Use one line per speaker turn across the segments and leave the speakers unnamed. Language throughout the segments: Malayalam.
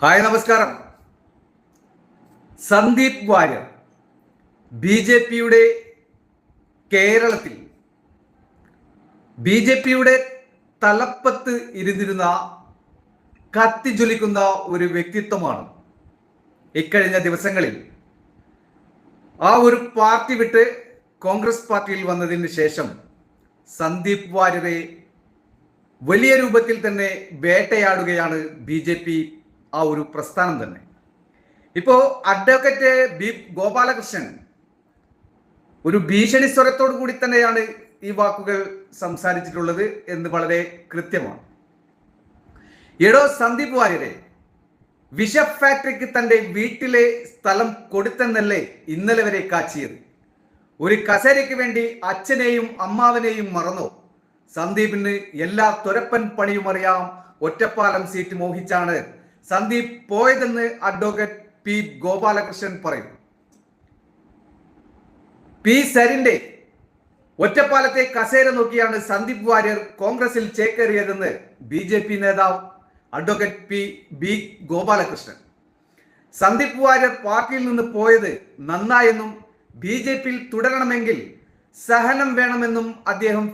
ഹായ് നമസ്കാരം. സന്ദീപ് വാര്യർ ബി.ജെ.പിയുടെ കേരളത്തിൽ ബി.ജെ.പിയുടെ തലപ്പത്ത് ഇരുന്നിരുന്ന കത്തിജ്വലിക്കുന്ന ഒരു വ്യക്തിത്വമാണ്. ഇക്കഴിഞ്ഞ ദിവസങ്ങളിൽ ആ ഒരു പാർട്ടി വിട്ട് കോൺഗ്രസ് പാർട്ടിയിൽ വന്നതിന് ശേഷം സന്ദീപ് വാര്യരെ വലിയ രൂപത്തിൽ തന്നെ വേട്ടയാടുകയാണ് ബി.ജെ.പി. ആ ഒരു പ്രസ്ഥാനം തന്നെ. ഇപ്പോ അഡ്വക്കേറ്റ് ബി ഗോപാലകൃഷ്ണൻ ഒരു ഭീഷണി സ്വരത്തോടു കൂടി തന്നെയാണ് ഈ വാക്കുകൾ സംസാരിച്ചിട്ടുള്ളത് എന്ന് വളരെ കൃത്യമാണ്. എടോ സന്ദീപ് വാര്യരെ, വിഷ ഫാക്ടറിക്ക് തന്റെ വീട്ടിലെ സ്ഥലം കൊടുത്തെന്നല്ലേ ഇന്നലെ വരെ കാച്ചിയത്? ഒരു കസേരയ്ക്ക് വേണ്ടി അച്ഛനെയും അമ്മാവനെയും മറന്നോ? സന്ദീപിന് എല്ലാ തുരപ്പൻ പണിയും അറിയാം. ഒറ്റപ്പാലം സീറ്റ് മോഹിച്ചാണ് സന്ദീപ് പോയതെന്ന് അഡ്വക്കേറ്റ് പി ഗോപാലകൃഷ്ണൻ പറയുന്നു. പി സരിന്റെ ഒറ്റപ്പാലത്തെ കസേര നോക്കിയാണ് സന്ദീപ് വാര്യർ കോൺഗ്രസിൽ ചേക്കേറിയതെന്ന് ബി.ജെ.പി. നേതാവ് അഡ്വക്കേറ്റ് ബി ഗോപാലകൃഷ്ണൻ. സന്ദീപ് വാര്യർ പാർട്ടിയിൽ നിന്ന് പോയത് നന്നായെന്നും ബി.ജെ.പിയിൽ തുടരണമെങ്കിൽ സഹനം വേണമെന്നും അദ്ദേഹം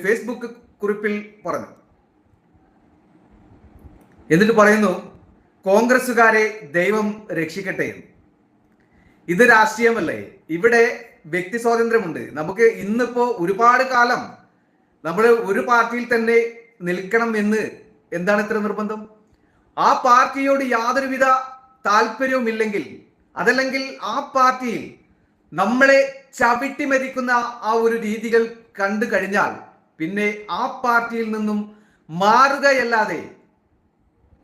ഫേസ്ബുക്ക് കുറിപ്പിൽ പറഞ്ഞു. എന്നിട്ട് പറയുന്നു, കോൺഗ്രസുകാരെ ദൈവം രക്ഷിക്കട്ടെ എന്ന്. ഇത് രാഷ്ട്രീയമല്ലേ? ഇവിടെ വ്യക്തി സ്വാതന്ത്ര്യമുണ്ട്. നമുക്ക് ഇന്നിപ്പോ ഒരുപാട് കാലം നമ്മൾ ഒരു പാർട്ടിയിൽ തന്നെ നിൽക്കണം എന്ന് എന്താണ് ഇത്ര നിർബന്ധം? ആ പാർട്ടിയോട് യാതൊരുവിധ താല്പര്യവും ഇല്ലെങ്കിൽ, അതല്ലെങ്കിൽ ആ പാർട്ടിയിൽ നമ്മളെ ചവിട്ടി മരിക്കുന്ന ആ ഒരു രീതികൾ കണ്ടു കഴിഞ്ഞാൽ പിന്നെ ആ പാർട്ടിയിൽ നിന്നും മാറുകയല്ലാതെ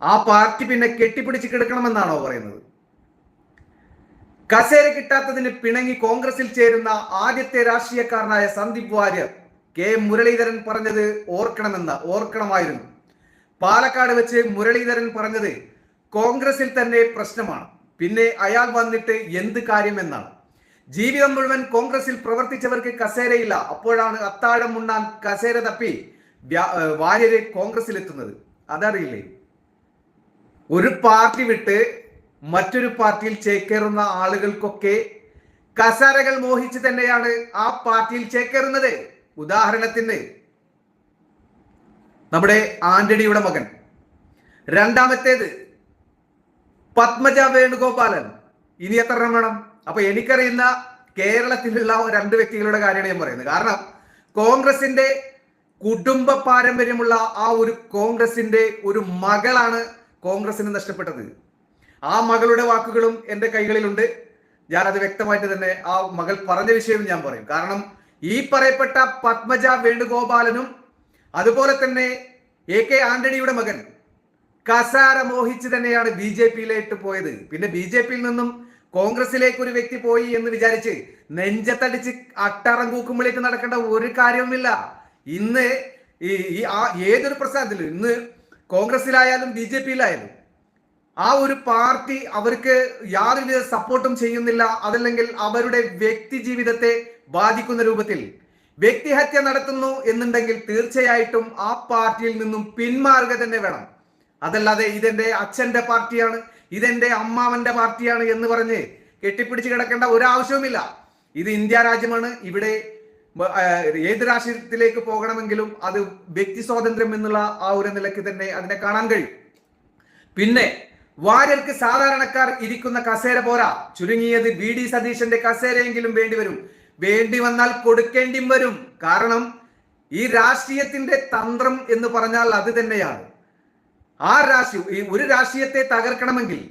ആ പാർട്ടി പിന്നെ കെട്ടിപ്പിടിച്ച് കിടക്കണമെന്നാണോ പറയുന്നത്? കസേര കിട്ടാത്തതിന് പിണങ്ങി കോൺഗ്രസിൽ ചേരുന്ന ആദ്യത്തെ രാഷ്ട്രീയക്കാരനായ സന്ദീപ് വാര്യർ കെ മുരളീധരൻ പറഞ്ഞത് ഓർക്കണമായിരുന്നു. പാലക്കാട് വെച്ച് മുരളീധരൻ പറഞ്ഞത് കോൺഗ്രസിൽ തന്നെ പ്രശ്നമാണ്, പിന്നെ അയാൾ വന്നിട്ട് എന്ത് കാര്യമെന്നാണ്. ജീവിതം മുഴുവൻ കോൺഗ്രസിൽ പ്രവർത്തിച്ചവർക്ക് കസേരയില്ല, അപ്പോഴാണ് അത്താഴം ഉണ്ണാൻ കസേര തപ്പി വാര്യര് കോൺഗ്രസിൽ എത്തുന്നത്. അതറിയില്ലേ? ഒരു പാർട്ടി വിട്ട് മറ്റൊരു പാർട്ടിയിൽ ചേക്കേറുന്ന ആളുകൾക്കൊക്കെ കസേരകൾ മോഹിച്ച് തന്നെയാണ് ആ പാർട്ടിയിൽ ചേക്കേറുന്നത്. ഉദാഹരണത്തിന് നമ്മുടെ ആന്റണിയുടെ മകൻ, രണ്ടാമത്തേത് പത്മജ വേണുഗോപാലൻ. ഇനി എത്ര എണ്ണം വേണം? അപ്പൊ എനിക്കറിയുന്ന കേരളത്തിലുള്ള രണ്ട് വ്യക്തികളുടെ കാര്യമാണ് ഞാൻ പറയുന്നത്. കാരണം കോൺഗ്രസിന്റെ കുടുംബ പാരമ്പര്യമുള്ള ആ ഒരു കോൺഗ്രസിന്റെ ഒരു മകളാണ് കോൺഗ്രസിന് നഷ്ടപ്പെട്ടത്. ആ മകളുടെ വാക്കുകളും എൻ്റെ കൈകളിലുണ്ട്. ഞാനത് വ്യക്തമായിട്ട് തന്നെ ആ മകൾ പറഞ്ഞ വിഷയം ഞാൻ പറയും. കാരണം ഈ പറയപ്പെട്ട പത്മജ വേണുഗോപാലനും അതുപോലെ തന്നെ AK ആന്റണിയുടെ മകൻ കസാര മോഹിച്ച് തന്നെയാണ് ബി.ജെ.പിയിലേക്ക് പോയത്. പിന്നെ ബി.ജെ.പിയിൽ നിന്നും കോൺഗ്രസിലേക്ക് ഒരു വ്യക്തി പോയി എന്ന് വിചാരിച്ച് നെഞ്ചത്തടിച്ച് അട്ടറം കൂക്കുമ്പോഴേക്ക് നടക്കേണ്ട ഒരു കാര്യവുമില്ല. ഇന്ന് ഏതൊരു പ്രസ്ഥാനത്തിലും, ഇന്ന് കോൺഗ്രസിലായാലും ബി.ജെ.പിയിലായാലും ആ ഒരു പാർട്ടി അവർക്ക് യാതൊരുവിധ സപ്പോർട്ടും ചെയ്യുന്നില്ല, അതല്ലെങ്കിൽ അവരുടെ വ്യക്തി ജീവിതത്തെ ബാധിക്കുന്ന രൂപത്തിൽ വ്യക്തിഹത്യ നടത്തുന്നു എന്നുണ്ടെങ്കിൽ തീർച്ചയായിട്ടും ആ പാർട്ടിയിൽ നിന്നും പിന്മാറുക തന്നെ വേണം. അതല്ലാതെ ഇതെന്റെ അച്ഛന്റെ പാർട്ടിയാണ്, ഇതെന്റെ അമ്മാവന്റെ പാർട്ടിയാണ് എന്ന് പറഞ്ഞ് കെട്ടിപ്പിടിച്ച് കിടക്കേണ്ട ഒരാവശ്യവുമില്ല. ഇത് ഇന്ത്യ രാജ്യമാണ്. ഇവിടെ ഏത് രാഷ്ട്രീയത്തിലേക്ക് പോകണമെങ്കിലും അത് വ്യക്തി സ്വാതന്ത്ര്യം എന്നുള്ള ആ ഒരു നിലയ്ക്ക് തന്നെ അതിനെ കാണാൻ കഴിയും. പിന്നെ വാര്യർക്ക് സാധാരണക്കാർ ഇരിക്കുന്ന കസേര പോരാ, ചുരുങ്ങിയത് VD സതീശന്റെ കസേരയെങ്കിലും വേണ്ടിവരും. വേണ്ടി വന്നാൽ കൊടുക്കേണ്ടി വരും. കാരണം ഈ രാഷ്ട്രീയത്തിന്റെ തന്ത്രം എന്ന് പറഞ്ഞാൽ അത് തന്നെയാണ്. ഒരു രാഷ്ട്രീയത്തെ തകർക്കണമെങ്കിൽ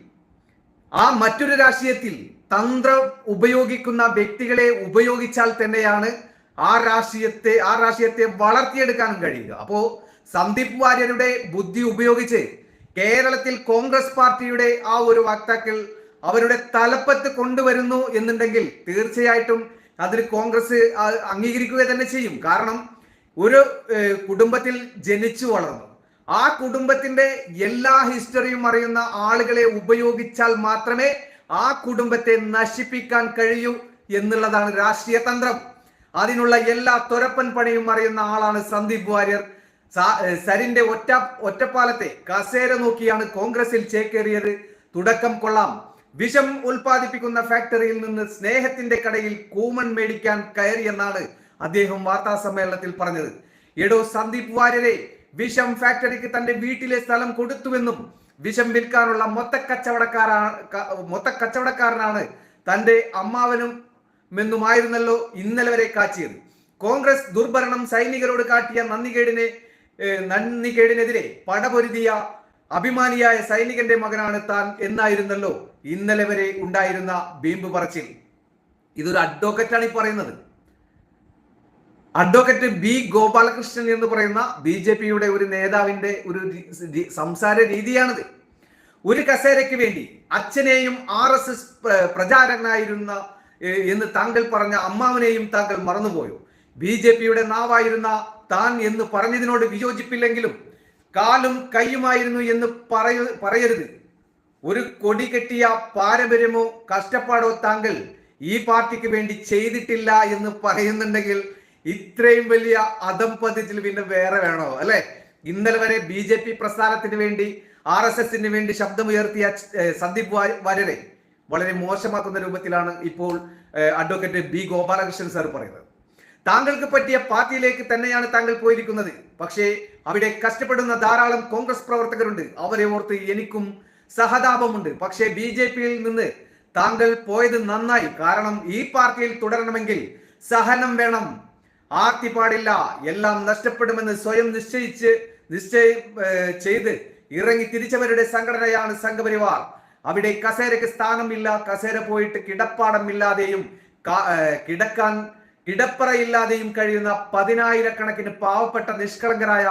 ആ മറ്റൊരു രാഷ്ട്രീയത്തിൽ തന്ത്രം ഉപയോഗിക്കുന്ന വ്യക്തികളെ ഉപയോഗിച്ചാൽ തന്നെയാണ് ആ രാഷ്ട്രീയത്തെ വളർത്തിയെടുക്കാനും കഴിയുക. അപ്പോ സന്ദീപ് വാര്യരുടെ ബുദ്ധി ഉപയോഗിച്ച് കേരളത്തിൽ കോൺഗ്രസ് പാർട്ടിയുടെ ആ ഒരു വക്താക്കൾ അവരുടെ തലപ്പത്ത് കൊണ്ടുവരുന്നു എന്നുണ്ടെങ്കിൽ തീർച്ചയായിട്ടും അതിന് കോൺഗ്രസ് അംഗീകരിക്കുക തന്നെ ചെയ്യും. കാരണം ഒരു കുടുംബത്തിൽ ജനിച്ചു വളർന്നു, ആ കുടുംബത്തിന്റെ എല്ലാ ഹിസ്റ്ററിയും അറിയുന്ന ആളുകളെ ഉപയോഗിച്ചാൽ മാത്രമേ ആ കുടുംബത്തെ നശിപ്പിക്കാൻ കഴിയൂ എന്നുള്ളതാണ് രാഷ്ട്രീയ തന്ത്രം. അതിനുള്ള എല്ലാ തുരപ്പൻ പണിയും അറിയുന്ന ആളാണ് സന്ദീപ് വാര്യർ. സരിന്റെ ഒറ്റപ്പാലത്തെ കസേര നോക്കിയാണ് കോൺഗ്രസിൽ ചേക്കേറിയത്. തുടക്കം കൊള്ളാം. വിഷം ഉൽപ്പാദിപ്പിക്കുന്ന ഫാക്ടറിയിൽ നിന്ന് സ്നേഹത്തിന്റെ കടയിൽ കൂമൺ മേടിക്കാൻ കയറിയെന്നാണ് അദ്ദേഹം വാർത്താ സമ്മേളനത്തിൽ പറഞ്ഞത്. എടോ സന്ദീപ് വാര്യരെ, വിഷം ഫാക്ടറിക്ക് തന്റെ വീട്ടിലെ സ്ഥലം കൊടുത്തുവെന്നും വിഷം വിൽക്കാനുള്ള മൊത്തക്കച്ചവടക്കാരനാണ് തന്റെ അമ്മാവനും എന്നുമായിരുന്നല്ലോ ഇന്നലെ വരെ കാച്ചിയത്. കോൺഗ്രസ് ദുർഭരണം സൈനികരോട് കാട്ടിയ നന്ദികേടിനെതിരെ പടപൊരുതിയ അഭിമാനിയായ സൈനികന്റെ മകനാണ് താൻ എന്നായിരുന്നല്ലോ ഇന്നലെ വരെ ഉണ്ടായിരുന്ന വീമ്പ് പറച്ചിൽ. ഇതൊരു അഡ്വക്കറ്റാണ് ഈ പറയുന്നത്. അഡ്വക്കറ്റ് ബി ഗോപാലകൃഷ്ണൻ എന്ന് പറയുന്ന BJPയുടെ ഒരു നേതാവിന്റെ ഒരു സംസാര രീതിയാണിത്. ഒരു കസേരയ്ക്ക് വേണ്ടി അച്ഛനെയും RSS പ്രചാരകനായിരുന്ന എന്ന് താങ്കൾ പറഞ്ഞ അമ്മാവനെയും താങ്കൾ മറന്നുപോയോ? BJPയുടെ നാവായിരുന്ന താൻ എന്ന് പറഞ്ഞതിനോട് വിയോജിപ്പില്ലെങ്കിലും കാലും കൈയുമായിരുന്നു എന്ന് പറയരുത്. ഒരു കൊടി കെട്ടിയ പാരമ്പര്യമോ കഷ്ടപ്പാടോ താങ്കൾ ഈ പാർട്ടിക്ക് വേണ്ടി ചെയ്തിട്ടില്ല എന്ന് പറയുന്നുണ്ടെങ്കിൽ ഇത്രയും വലിയ അധംപതിച്ചിൽ പിന്നെ വേറെ വേണോ? അല്ലെ? ഇന്നലെ വരെ BJP പ്രസ്ഥാനത്തിന് വേണ്ടി RSSന് വേണ്ടി ശബ്ദമുയർത്തിയ സന്ദീപ് വാര്യരെ വളരെ മോശമാക്കുന്ന രൂപത്തിലാണ് ഇപ്പോൾ അഡ്വക്കേറ്റ് ബി ഗോപാലകൃഷ്ണൻ സാർ പറയുന്നത്. താങ്കൾക്ക് പറ്റിയ പാർട്ടിയിലേക്ക് തന്നെയാണ് താങ്കൾ പോയിരിക്കുന്നത്. പക്ഷേ അവിടെ കഷ്ടപ്പെടുന്ന ധാരാളം കോൺഗ്രസ് പ്രവർത്തകരുണ്ട്. അവരെ ഓർത്ത് എനിക്കും സഹതാപമുണ്ട്. പക്ഷേ BJPയിൽ നിന്ന് താങ്കൾ പോയത് നന്നായി. കാരണം ഈ പാർട്ടിയിൽ തുടരണമെങ്കിൽ സഹനം വേണം, ആർത്തി പാടില്ല. എല്ലാം നഷ്ടപ്പെടുമെന്ന് സ്വയം നിശ്ചയം ചെയ്ത് ഇറങ്ങി തിരിച്ചവരുടെ സംഘടനയാണ് സംഘപരിവാർ. അവിടെ കസേരയ്ക്ക് സ്ഥാനമില്ല. കസേര പോയിട്ട് കിടപ്പാടമില്ലാതെയും കിടപ്പറയില്ലാതെയും കഴിയുന്ന 10,000-കണക്കിന് പാവപ്പെട്ട നിഷ്കളങ്കരായ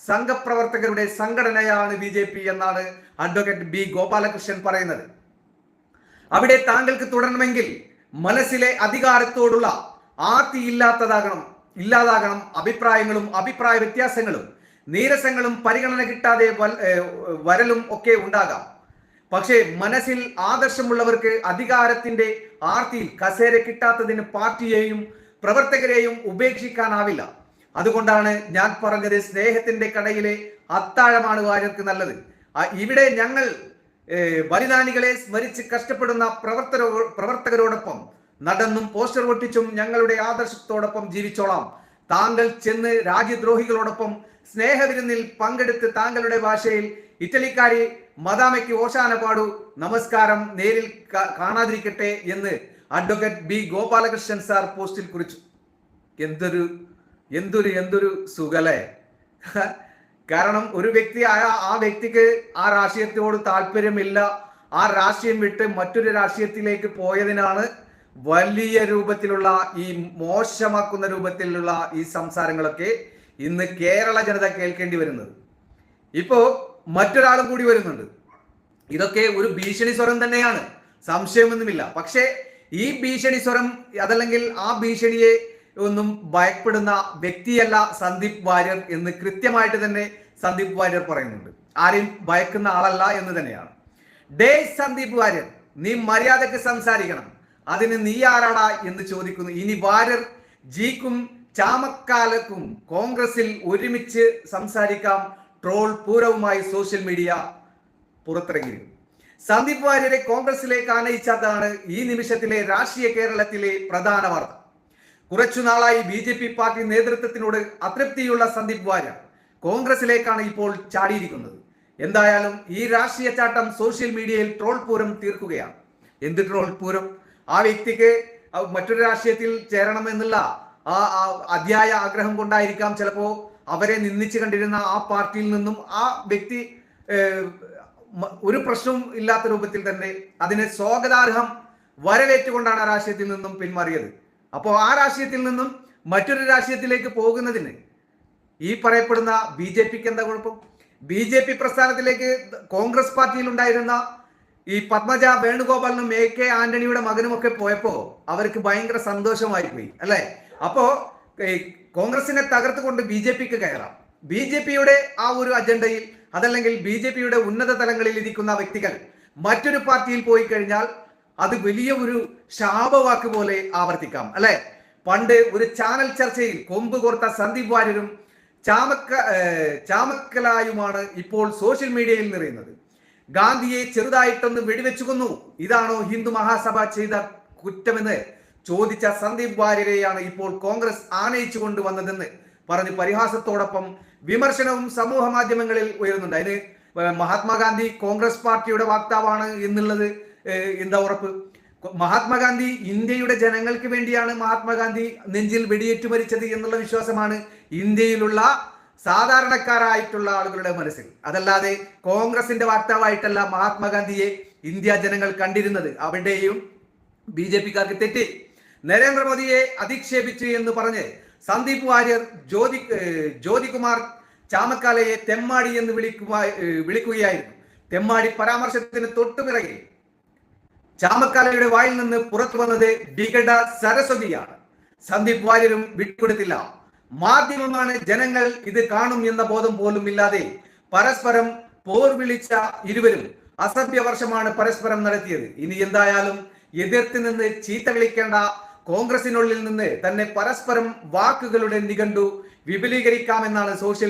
സംഘപ്രവർത്തകരുടെ സംഘടനയാണ് BJP എന്നാണ് അഡ്വക്കേറ്റ് ബി ഗോപാലകൃഷ്ണൻ പറയുന്നത്. അവിടെ താങ്കൾക്ക് തുടരണമെങ്കിൽ മനസ്സിലെ അധികാരത്തോടുള്ള ആർത്തി ഇല്ലാതാകണം. അഭിപ്രായങ്ങളും അഭിപ്രായ വ്യത്യാസങ്ങളും നീരസങ്ങളും പരിഗണന കിട്ടാതെ വരലും ഒക്കെ ഉണ്ടാകാം. പക്ഷേ മനസ്സിൽ ആദർശമുള്ളവർക്ക് അധികാരത്തിന്റെ ആർത്തിയിൽ കസേര കിട്ടാത്തതിന് പാർട്ടിയെയും പ്രവർത്തകരെയും ഉപേക്ഷിക്കാനാവില്ല. അതുകൊണ്ടാണ് ഞാൻ പറഞ്ഞത്, സ്നേഹത്തിന്റെ കടയിലെ അത്താഴമാണ് വാര്യർക്ക് നല്ലത്. ഇവിടെ ഞങ്ങൾ ബലിദാനികളെ സ്മരിച്ച് കഷ്ടപ്പെടുന്ന പ്രവർത്തകരോടൊപ്പം നടന്നും പോസ്റ്റർ ഒട്ടിച്ചും ഞങ്ങളുടെ ആദർശത്തോടൊപ്പം ജീവിച്ചോളാം. താങ്കൾ ചെന്ന് രാജ്യദ്രോഹികളോടൊപ്പം സ്നേഹവിരുന്നിൽ പങ്കെടുത്ത് താങ്കളുടെ ഭാഷയിൽ ഇറ്റലിക്കാരി മദാമയ്ക്ക് ഓശാന പാടൂ, നമസ്കാരം, നേരിൽ കാണാതിരിക്കട്ടെ എന്ന് അഡ്വക്കേറ്റ് ബി ഗോപാലകൃഷ്ണൻ സാർ പോസ്റ്റിൽ കുറിച്ചു. എന്തൊരു സുഖലേ. കാരണം ഒരു വ്യക്തി ആ വ്യക്തിക്ക് ആ രാഷ്ട്രീയത്തോട് താല്പര്യമില്ല. ആ രാഷ്ട്രീയം വിട്ട് മറ്റൊരു രാഷ്ട്രീയത്തിലേക്ക് പോയതിനാണ് വലിയ രൂപത്തിലുള്ള ഈ മോശമാക്കുന്ന രൂപത്തിലുള്ള ഈ സംസാരങ്ങളൊക്കെ ഇന്ന് കേരള ജനത കേൾക്കേണ്ടി വരുന്നത്. ഇപ്പോ മറ്റൊരാളും കൂടി വരുന്നുണ്ട്. ഇതൊക്കെ ഒരു ഭീഷണി സ്വരം തന്നെയാണ്, സംശയമൊന്നുമില്ല. പക്ഷേ ഈ ഭീഷണി സ്വരം അതല്ലെങ്കിൽ ആ ഭീഷണിയെ ഒന്നും ഭയപ്പെടുന്ന വ്യക്തിയല്ല സന്ദീപ് വാര്യർ എന്ന് കൃത്യമായിട്ട് തന്നെ സന്ദീപ് വാര്യർ പറയുന്നുണ്ട്. ആരെയും ഭയക്കുന്ന ആളല്ല എന്ന് തന്നെയാണ്. സന്ദീപ് വാര്യർ, നീ മര്യാദക്ക് സംസാരിക്കണം. അതിന് നീ ആരാടാ എന്ന് ചോദിക്കുന്നു. ഇനി വാര്യർ ജിക്കും ചാമക്കാലക്കും കോൺഗ്രസിൽ ഒരുമിച്ച് സംസാരിക്കാം. ട്രോൾ പൂരവുമായി സോഷ്യൽ മീഡിയ പുറത്തിറങ്ങിയിരുന്നു. സന്ദീപ് വാര്യരെ കോൺഗ്രസിലേക്ക് ആനയിച്ചതാണ് ഈ നിമിഷത്തിലെ രാഷ്ട്രീയ കേരളത്തിലെ പ്രധാന വാർത്ത. കുറച്ചു നാളായി BJP പാർട്ടി നേതൃത്വത്തിനോട് അതൃപ്തിയുള്ള സന്ദീപ് വാര്യർ കോൺഗ്രസിലേക്കാണ് ഇപ്പോൾ ചാടിയിരിക്കുന്നത്. എന്തായാലും ഈ രാഷ്ട്രീയ ചാട്ടം സോഷ്യൽ മീഡിയയിൽ ട്രോൾ പൂരം തീർക്കുകയാണ്. എന്ത് ട്രോൾ പൂരം? ആ വ്യക്തിക്ക് മറ്റൊരു രാഷ്ട്രീയത്തിൽ ചേരണമെന്നുള്ള ആ അതിയായ ആഗ്രഹം കൊണ്ടായിരിക്കാം ചിലപ്പോ അവരെ നിന്ദിച്ചു കണ്ടിരുന്ന ആ പാർട്ടിയിൽ നിന്നും ആ വ്യക്തി ഒരു പ്രശ്നവും ഇല്ലാത്ത രൂപത്തിൽ തന്നെ അതിനെ സ്വാഗതാർഹം വരവേറ്റുകൊണ്ടാണ് ആ രാഷ്ട്രീയത്തിൽ നിന്നും പിന്മാറിയത്. അപ്പോൾ ആ രാഷ്ട്രീയത്തിൽ നിന്നും മറ്റൊരു രാഷ്ട്രീയത്തിലേക്ക് പോകുന്നതിന് ഈ പറയപ്പെടുന്ന BJPക്ക് എന്താ കുഴപ്പം? BJP പ്രസ്ഥാനത്തിലേക്ക് കോൺഗ്രസ് പാർട്ടിയിൽ ഉണ്ടായിരുന്ന ഈ പത്മജ വേണുഗോപാലിനും AK ആന്റണിയുടെ മകനും ഒക്കെ പോയപ്പോ അവർക്ക് ഭയങ്കര സന്തോഷമായി പോയി, അല്ലെ? അപ്പോ കോൺഗ്രസിനെ തകർത്തുകൊണ്ട് BJPക്ക് കയറാം. BJPയുടെ ആ ഒരു അജണ്ടയിൽ അതല്ലെങ്കിൽ BJPയുടെ ഉന്നത തലങ്ങളിൽ ഇരിക്കുന്ന വ്യക്തികൾ മറ്റൊരു പാർട്ടിയിൽ പോയി കഴിഞ്ഞാൽ അത് വലിയ ഒരു ശാപവാക്ക് പോലെ ആവർത്തിക്കാം, അല്ലെ? പണ്ട് ഒരു ചാനൽ ചർച്ചയിൽ കൊമ്പ് കോർത്ത സന്ദീപ് വാര്യരും ചാമക്കലായുമാണ് ഇപ്പോൾ സോഷ്യൽ മീഡിയയിൽ നിറയുന്നത്. ഗാന്ധിയെ ചെറുതായിട്ടൊന്ന് വെടിവെച്ചു കൊന്നു, ഇതാണോ ഹിന്ദു മഹാസഭ ചെയ്ത കുറ്റമെന്ന് ചോദിച്ച സന്ദീപ് വാര്യരെയാണ് ഇപ്പോൾ കോൺഗ്രസ് ആനയിച്ചു കൊണ്ടുവന്നതെന്ന് പറഞ്ഞ് പരിഹാസത്തോടൊപ്പം വിമർശനവും സമൂഹ മാധ്യമങ്ങളിൽ ഉയരുന്നുണ്ട്. അതിന് മഹാത്മാഗാന്ധി കോൺഗ്രസ് പാർട്ടിയുടെ വക്താവാണ് എന്നുള്ളത് എന്താ ഉറപ്പ്? മഹാത്മാഗാന്ധി ഇന്ത്യയുടെ ജനങ്ങൾക്ക് വേണ്ടിയാണ് മഹാത്മാഗാന്ധി നെഞ്ചിൽ വെടിയേറ്റു മരിച്ചത് എന്നുള്ള വിശ്വാസമാണ് ഇന്ത്യയിലുള്ള സാധാരണക്കാരായിട്ടുള്ള ആളുകളുടെ മനസ്സിൽ. അതല്ലാതെ കോൺഗ്രസിന്റെ വക്താവായിട്ടല്ല മഹാത്മാഗാന്ധിയെ ഇന്ത്യ ജനങ്ങൾ കണ്ടിരുന്നത്. അവിടെയും BJP-ക്കാർക്ക് തെറ്റി. നരേന്ദ്രമോദിയെ അധിക്ഷേപിച്ചു എന്ന് പറഞ്ഞ് സന്ദീപ് വാര്യർ ജ്യോതികുമാർ ചാമക്കാലയെ തെമ്മാടി എന്ന് വിളിക്കുകയായിരുന്നു. തെമ്മാടി പരാമർശത്തിന് തൊട്ടുപിറകെ ചാമക്കാലയുടെ വായിൽ നിന്ന് പുറത്തു വന്നത് വികട സരസ്വതിയാണ്. സന്ദീപ് വാര്യരും വിട്ടുകൊടുത്തില്ല. മാധ്യമമാണ്, ജനങ്ങൾ ഇത് കാണും എന്ന ബോധം പോലും ഇല്ലാതെ പരസ്പരം പോർ വിളിച്ച ഇരുവരും അസഭ്യവർഷമാണ് പരസ്പരം നടത്തിയത്. ഇനി എന്തായാലും എതിർത്ത് നിന്ന് ചീത്ത വിളിക്കേണ്ട കോൺഗ്രസിനുള്ളിൽ നിന്ന് തന്നെ പരസ്പരം വാക്കുകളുടെ നിഘണ്ടു വിപുലീകരിക്കാമെന്നാണ് സോഷ്യൽ